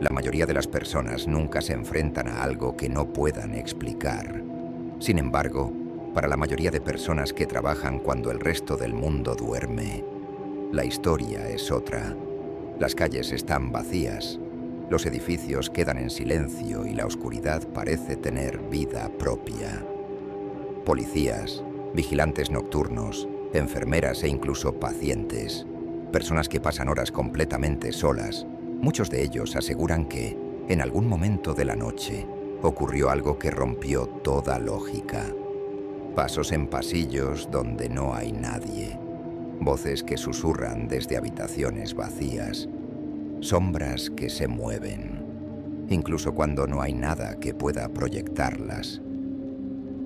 La mayoría de las personas nunca se enfrentan a algo que no puedan explicar. Sin embargo, para la mayoría de personas que trabajan cuando el resto del mundo duerme, la historia es otra. Las calles están vacías, los edificios quedan en silencio y la oscuridad parece tener vida propia. Policías, vigilantes nocturnos, enfermeras e incluso pacientes, personas que pasan horas completamente solas, muchos de ellos aseguran que, en algún momento de la noche, ocurrió algo que rompió toda lógica. Pasos en pasillos donde no hay nadie, voces que susurran desde habitaciones vacías, sombras que se mueven, incluso cuando no hay nada que pueda proyectarlas.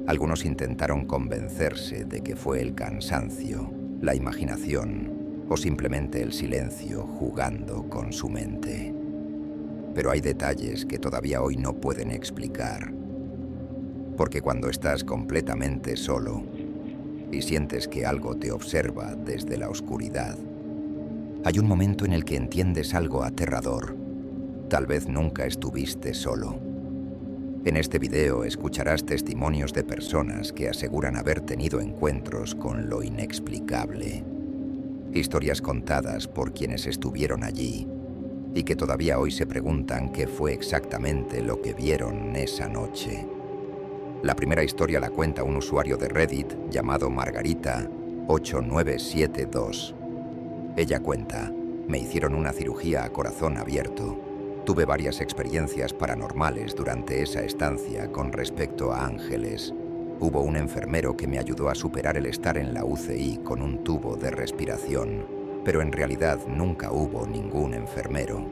Algunos intentaron convencerse de que fue el cansancio, la imaginación o simplemente el silencio jugando con su mente. Pero hay detalles que todavía hoy no pueden explicar. Porque cuando estás completamente solo y sientes que algo te observa desde la oscuridad, hay un momento en el que entiendes algo aterrador. Tal vez nunca estuviste solo. En este video escucharás testimonios de personas que aseguran haber tenido encuentros con lo inexplicable. Historias contadas por quienes estuvieron allí y que todavía hoy se preguntan qué fue exactamente lo que vieron esa noche. La primera historia la cuenta un usuario de Reddit llamado Margarita8972. Ella cuenta: me hicieron una cirugía a corazón abierto. Tuve varias experiencias paranormales durante esa estancia con respecto a ángeles. Hubo un enfermero que me ayudó a superar el estar en la UCI con un tubo de respiración, pero en realidad nunca hubo ningún enfermero.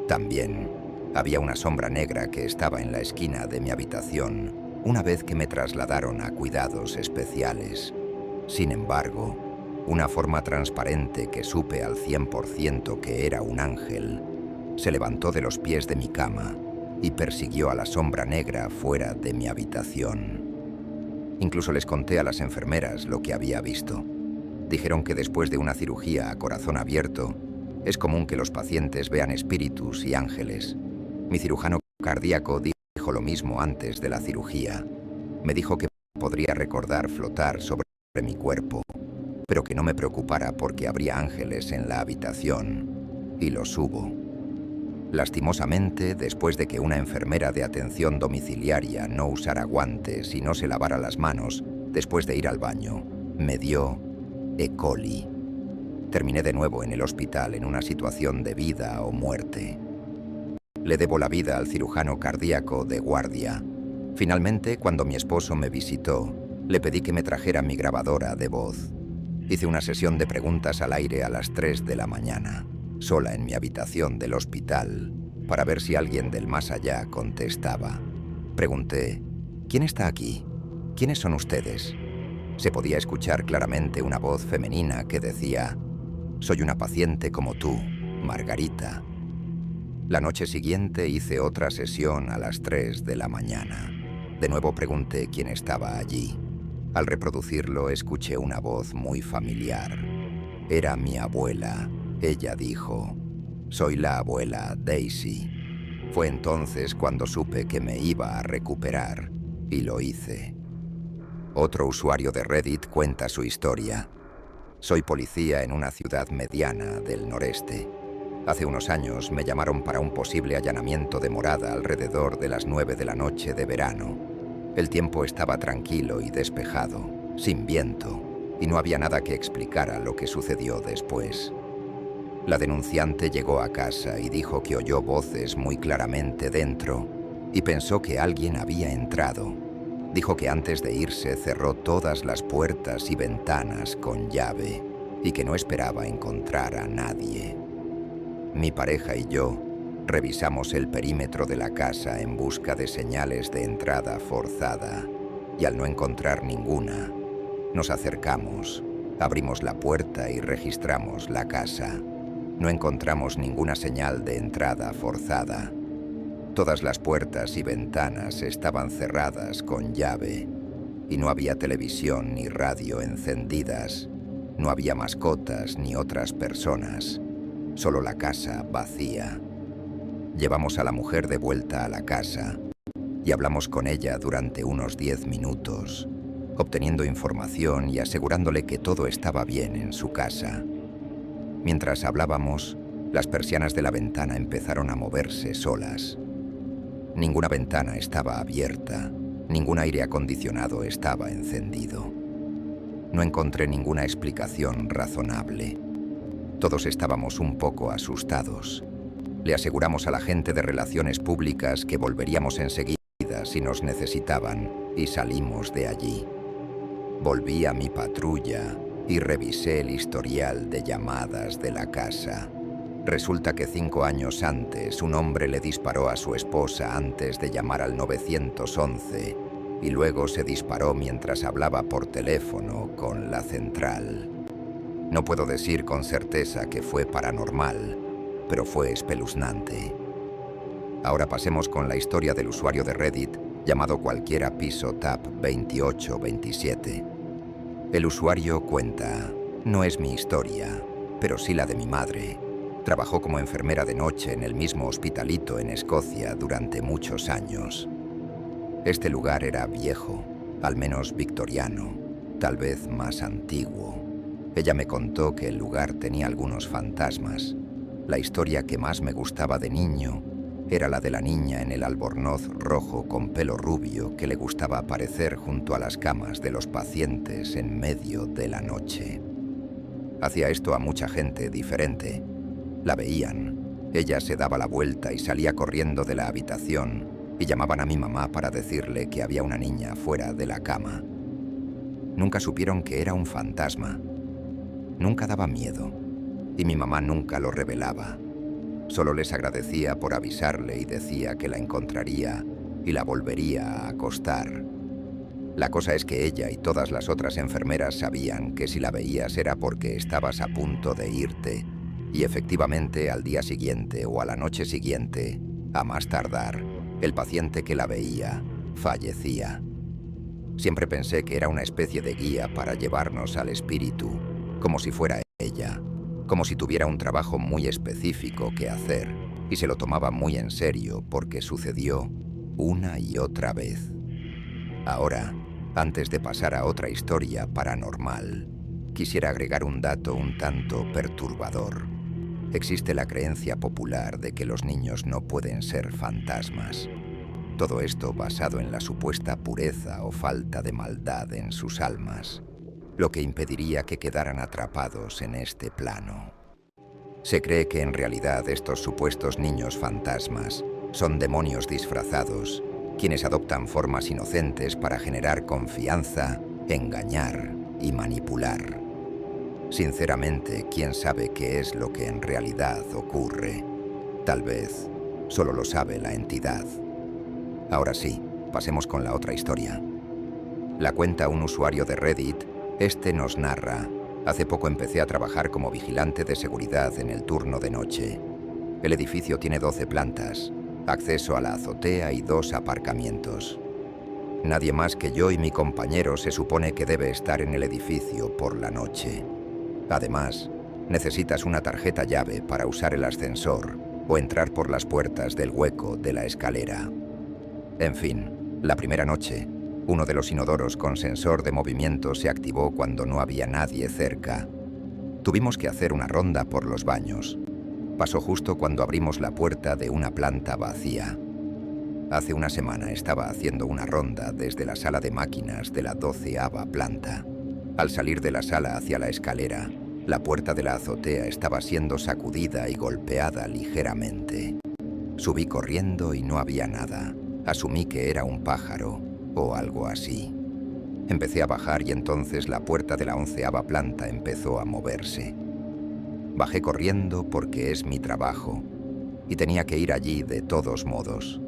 También había una sombra negra que estaba en la esquina de mi habitación una vez que me trasladaron a cuidados especiales. Sin embargo, una forma transparente que supe al 100% que era un ángel se levantó de los pies de mi cama y persiguió a la sombra negra fuera de mi habitación. Incluso les conté a las enfermeras lo que había visto. Dijeron que después de una cirugía a corazón abierto, es común que los pacientes vean espíritus y ángeles. Mi cirujano cardíaco dijo lo mismo antes de la cirugía. Me dijo que podría recordar flotar sobre mi cuerpo, pero que no me preocupara porque habría ángeles en la habitación, y los hubo. Lastimosamente, después de que una enfermera de atención domiciliaria no usara guantes y no se lavara las manos después de ir al baño, me dio E. coli. Terminé de nuevo en el hospital en una situación de vida o muerte. Le debo la vida al cirujano cardíaco de guardia. Finalmente, cuando mi esposo me visitó, le pedí que me trajera mi grabadora de voz. Hice una sesión de preguntas al aire a las 3 de la mañana, sola en mi habitación del hospital, para ver si alguien del más allá contestaba. Pregunté: ¿quién está aquí? ¿Quiénes son ustedes? Se podía escuchar claramente una voz femenina que decía: soy una paciente como tú, Margarita. La noche siguiente hice otra sesión a las 3 de la mañana. De nuevo pregunté quién estaba allí. Al reproducirlo escuché una voz muy familiar. Era mi abuela. Ella dijo: soy la abuela Daisy. Fue entonces cuando supe que me iba a recuperar, y lo hice. Otro usuario de Reddit cuenta su historia. Soy policía en una ciudad mediana del noreste. Hace unos años me llamaron para un posible allanamiento de morada alrededor de las 9 de la noche de verano. El tiempo estaba tranquilo y despejado, sin viento, y no había nada que explicara lo que sucedió después. La denunciante llegó a casa y dijo que oyó voces muy claramente dentro y pensó que alguien había entrado. Dijo que antes de irse cerró todas las puertas y ventanas con llave y que no esperaba encontrar a nadie. Mi pareja y yo revisamos el perímetro de la casa en busca de señales de entrada forzada y al no encontrar ninguna, nos acercamos, abrimos la puerta y registramos la casa. No encontramos ninguna señal de entrada forzada. Todas las puertas y ventanas estaban cerradas con llave y no había televisión ni radio encendidas. No había mascotas ni otras personas, solo la casa vacía. Llevamos a la mujer de vuelta a la casa y hablamos con ella durante unos 10 minutos, obteniendo información y asegurándole que todo estaba bien en su casa. Mientras hablábamos, las persianas de la ventana empezaron a moverse solas. Ninguna ventana estaba abierta, ningún aire acondicionado estaba encendido. No encontré ninguna explicación razonable. Todos estábamos un poco asustados. Le aseguramos a la gente de relaciones públicas que volveríamos enseguida si nos necesitaban y salimos de allí. Volví a mi patrulla y revisé el historial de llamadas de la casa. Resulta que 5 años antes un hombre le disparó a su esposa antes de llamar al 911 y luego se disparó mientras hablaba por teléfono con la central. No puedo decir con certeza que fue paranormal, pero fue espeluznante. Ahora pasemos con la historia del usuario de Reddit llamado cualquiera piso tap 2827. El usuario cuenta: no es mi historia, pero sí la de mi madre. Trabajó como enfermera de noche en el mismo hospitalito en Escocia durante muchos años. Este lugar era viejo, al menos victoriano, tal vez más antiguo. Ella me contó que el lugar tenía algunos fantasmas. La historia que más me gustaba de niño era la de la niña en el albornoz rojo con pelo rubio que le gustaba aparecer junto a las camas de los pacientes en medio de la noche. Hacía esto a mucha gente diferente. La veían. Ella se daba la vuelta y salía corriendo de la habitación y llamaban a mi mamá para decirle que había una niña fuera de la cama. Nunca supieron que era un fantasma. Nunca daba miedo y mi mamá nunca lo revelaba. Solo les agradecía por avisarle y decía que la encontraría y la volvería a acostar. La cosa es que ella y todas las otras enfermeras sabían que si la veías era porque estabas a punto de irte. Y efectivamente, al día siguiente o a la noche siguiente, a más tardar, el paciente que la veía fallecía. Siempre pensé que era una especie de guía para llevarnos al espíritu, como si fuera ella, como si tuviera un trabajo muy específico que hacer, y se lo tomaba muy en serio porque sucedió una y otra vez. Ahora, antes de pasar a otra historia paranormal, quisiera agregar un dato un tanto perturbador. Existe la creencia popular de que los niños no pueden ser fantasmas. Todo esto basado en la supuesta pureza o falta de maldad en sus almas, lo que impediría que quedaran atrapados en este plano. Se cree que en realidad estos supuestos niños fantasmas son demonios disfrazados, quienes adoptan formas inocentes para generar confianza, engañar y manipular. Sinceramente, ¿quién sabe qué es lo que en realidad ocurre? Tal vez solo lo sabe la entidad. Ahora sí, pasemos con la otra historia. La cuenta un usuario de Reddit. Este nos narra: hace poco empecé a trabajar como vigilante de seguridad en el turno de noche. El edificio tiene 12 plantas, acceso a la azotea y 2 aparcamientos. Nadie más que yo y mi compañero se supone que debe estar en el edificio por la noche. Además, necesitas una tarjeta llave para usar el ascensor o entrar por las puertas del hueco de la escalera. En fin, la primera noche, uno de los inodoros con sensor de movimiento se activó cuando no había nadie cerca. Tuvimos que hacer una ronda por los baños. Pasó justo cuando abrimos la puerta de una planta vacía. Hace una semana estaba haciendo una ronda desde la sala de máquinas de la 12ª planta. Al salir de la sala hacia la escalera, la puerta de la azotea estaba siendo sacudida y golpeada ligeramente. Subí corriendo y no había nada. Asumí que era un pájaro o algo así. Empecé a bajar y entonces la puerta de la 11ª planta empezó a moverse. Bajé corriendo porque es mi trabajo y tenía que ir allí de todos modos.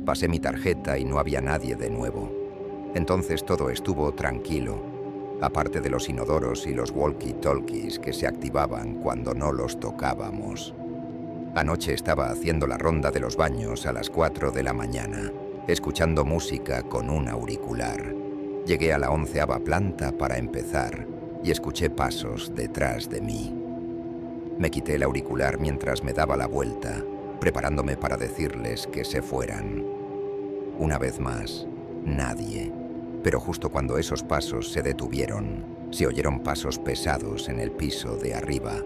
Pasé mi tarjeta y no había nadie de nuevo. Entonces todo estuvo tranquilo, aparte de los inodoros y los walkie-talkies que se activaban cuando no los tocábamos. Anoche estaba haciendo la ronda de los baños a las 4 de la mañana, escuchando música con un auricular. Llegué a la 11ª planta para empezar y escuché pasos detrás de mí. Me quité el auricular mientras me daba la vuelta preparándome para decirles que se fueran. Una vez más, nadie. Pero justo cuando esos pasos se detuvieron, se oyeron pasos pesados en el piso de arriba.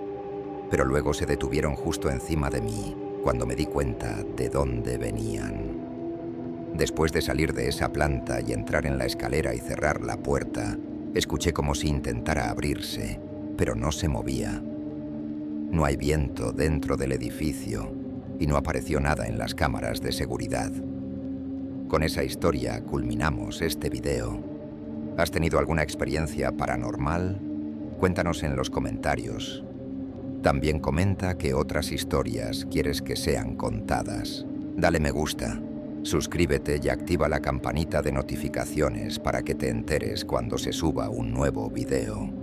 Pero luego se detuvieron justo encima de mí, cuando me di cuenta de dónde venían. Después de salir de esa planta y entrar en la escalera y cerrar la puerta, escuché como si intentara abrirse, pero no se movía. No hay viento dentro del edificio y no apareció nada en las cámaras de seguridad. Con esa historia culminamos este video. ¿Has tenido alguna experiencia paranormal? Cuéntanos en los comentarios. También comenta qué otras historias quieres que sean contadas. Dale me gusta, suscríbete y activa la campanita de notificaciones para que te enteres cuando se suba un nuevo video.